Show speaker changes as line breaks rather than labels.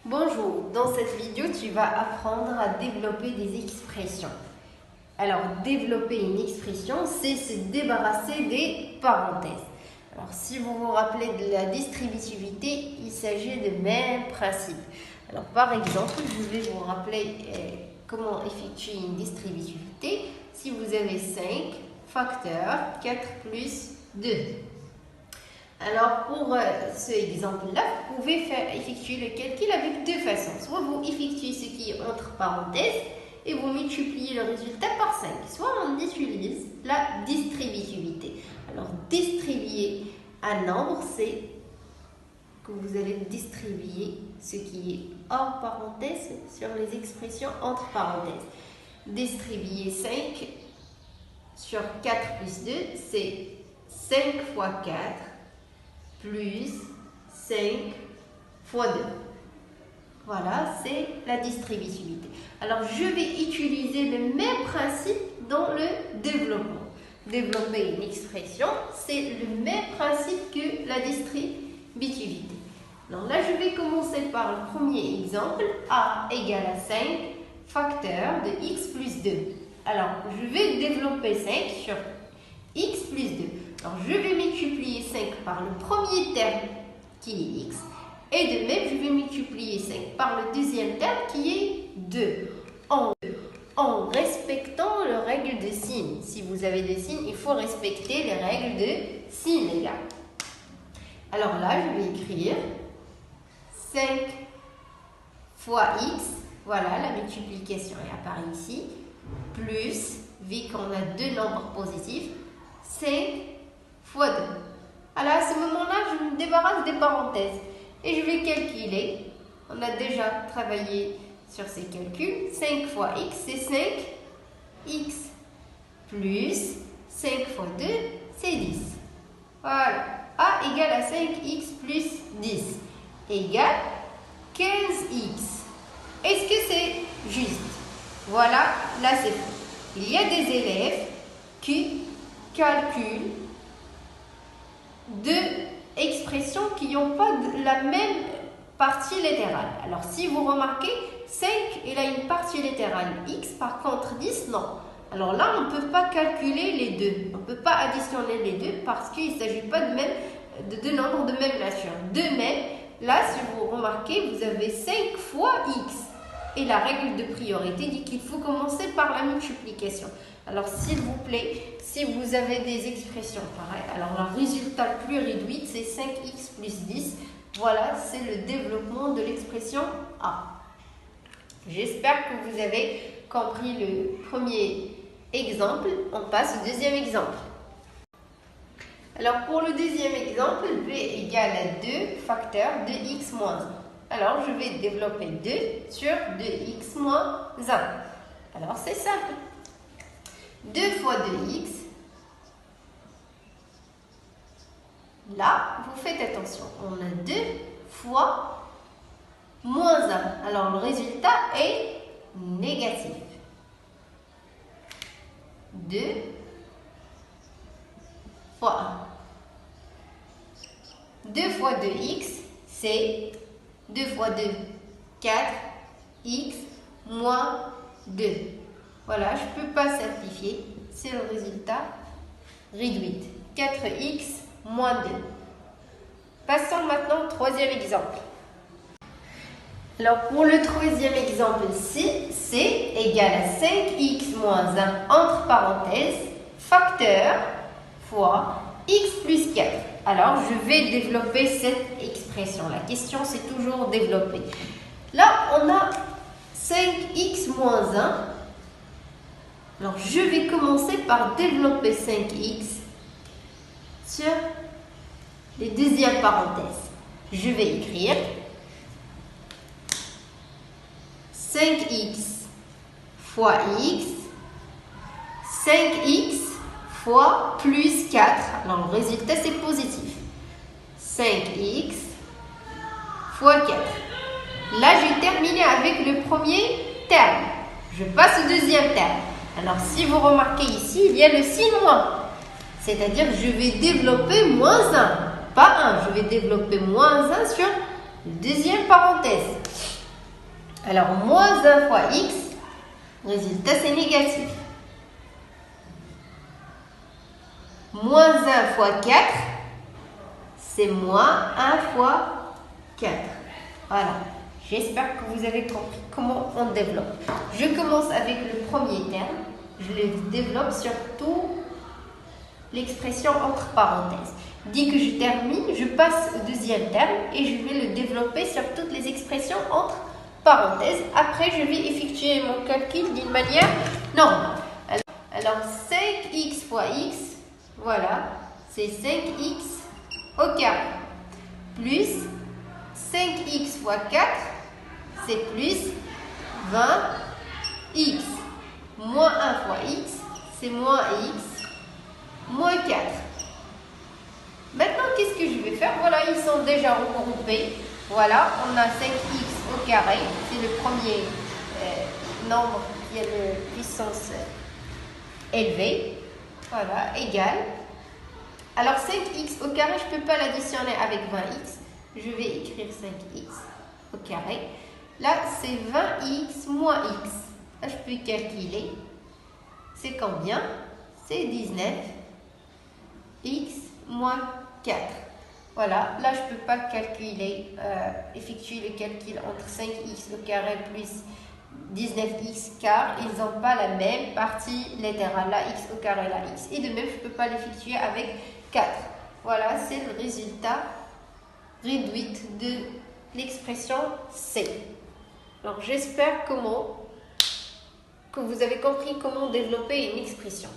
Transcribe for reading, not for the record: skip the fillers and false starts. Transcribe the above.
Bonjour, dans cette vidéo, tu vas apprendre à développer des expressions. Alors, développer une expression, c'est se débarrasser des parenthèses. Alors, si vous vous rappelez de la distributivité, il s'agit du même principe. Alors, par exemple, je vais vous rappeler comment effectuer une distributivité. Si vous avez 5 facteurs 4 plus 2. Alors, pour ce exemple-là, vous pouvez effectuer le calcul avec deux façons. Soit vous effectuez ce qui est entre parenthèses et vous multipliez le résultat par 5. Soit on utilise la distributivité. Alors, distribuer un nombre, c'est que vous allez distribuer ce qui est hors parenthèses sur les expressions entre parenthèses. Distribuer 5 sur 4 plus 2, c'est 5 fois 4. Plus 5 fois 2. Voilà, c'est la distributivité. Alors, je vais utiliser le même principe dans le développement. Développer une expression, c'est le même principe que la distributivité. Alors là, je vais commencer par le premier exemple. A égale à 5 facteur de x plus 2. Alors, je vais développer 5 sur x plus 2. Alors, je vais multiplier 5 par le premier terme qui est x. Et de même, je vais multiplier 5 par le deuxième terme qui est 2. En respectant les règles de signe. Si vous avez des signes, il faut respecter les règles de signe, les gars. Alors là, je vais écrire 5 fois x. Voilà, la multiplication est apparue ici. Plus, vu qu'on a deux nombres positifs, 5 fois 2. Alors à ce moment-là, je me débarrasse des parenthèses et je vais calculer. On a déjà travaillé sur ces calculs. 5 fois x, c'est 5x. Plus 5 fois 2, c'est 10. Voilà. A égale à 5x plus 10 égale 15x. Est-ce que c'est juste? Voilà, là c'est faux. Il y a des élèves qui calculent deux expressions qui n'ont pas la même partie littérale. Alors, si vous remarquez, 5, il a une partie littérale x, par contre 10, non. Alors là, on ne peut pas calculer les deux. On ne peut pas additionner les deux parce qu'il ne s'agit pas de deux nombres de même nature. De même, là, si vous remarquez, vous avez 5 fois x. Et la règle de priorité dit qu'il faut commencer par la multiplication. Alors, s'il vous plaît, si vous avez des expressions pareilles, alors le résultat le plus réduit, c'est 5x plus 10. Voilà, c'est le développement de l'expression A. J'espère que vous avez compris le premier exemple. On passe au deuxième exemple. Alors, pour le deuxième exemple, b égale à 2 facteur de x moins 1. Alors, je vais développer 2 sur 2x moins 1. Alors, c'est simple. 2 fois 2x. Là, vous faites attention. On a 2 fois moins 1. Alors, le résultat est négatif. 2 fois 1. 2 fois 2x, c'est 2 fois 2, 4x moins 2. Voilà, je ne peux pas simplifier. C'est le résultat réduit. 4x moins 2. Passons maintenant au troisième exemple. Alors, pour le troisième exemple-ci, c'est égal à 5x moins 1 entre parenthèses, facteur fois x plus 4. Alors, je vais développer cette expression. La question, c'est toujours développer. Là, on a 5x moins 1. Alors, je vais commencer par développer 5x sur les deuxièmes parenthèses. Je vais écrire 5x fois x, 5x fois plus 4. Alors, le résultat, c'est positif. 5x fois 4. Là, j'ai terminé avec le premier terme. Je passe au deuxième terme. Alors, si vous remarquez ici, il y a le signe moins. C'est-à-dire, je vais développer moins 1. Pas 1, je vais développer moins 1 sur la deuxième parenthèse. Alors, moins 1 fois x, résultat c'est négatif. Moins 1 fois 4, c'est moins 1 fois 4. Voilà. J'espère que vous avez compris comment on développe. Je commence avec le premier terme. Je le développe sur toute l'expression entre parenthèses. Dès que je termine, je passe au deuxième terme et je vais le développer sur toutes les expressions entre parenthèses. Après, je vais effectuer mon calcul d'une manière normale. Alors 5x fois x, voilà, c'est 5x au carré. Plus 5x fois 4, c'est plus 20x. Moins 1 fois x, c'est moins x, moins 4. Maintenant, qu'est-ce que je vais faire? Voilà, ils sont déjà regroupés. Voilà, on a 5x au carré. C'est le premier nombre qui a une puissance élevée. Voilà, égal. Alors, 5x au carré, je ne peux pas l'additionner avec 20x. Je vais écrire 5x au carré. Là, c'est 20x moins x. Là, je peux calculer. C'est combien? C'est 19x moins 4. Voilà, là, je ne peux pas calculer, effectuer le calcul entre 5x au carré plus 19x car ils n'ont pas la même partie littérale, la x au carré, la x. Et de même, je ne peux pas l'effectuer avec 4. Voilà, c'est le résultat réduit de l'expression C. Alors, j'espère que vous avez compris comment développer une expression.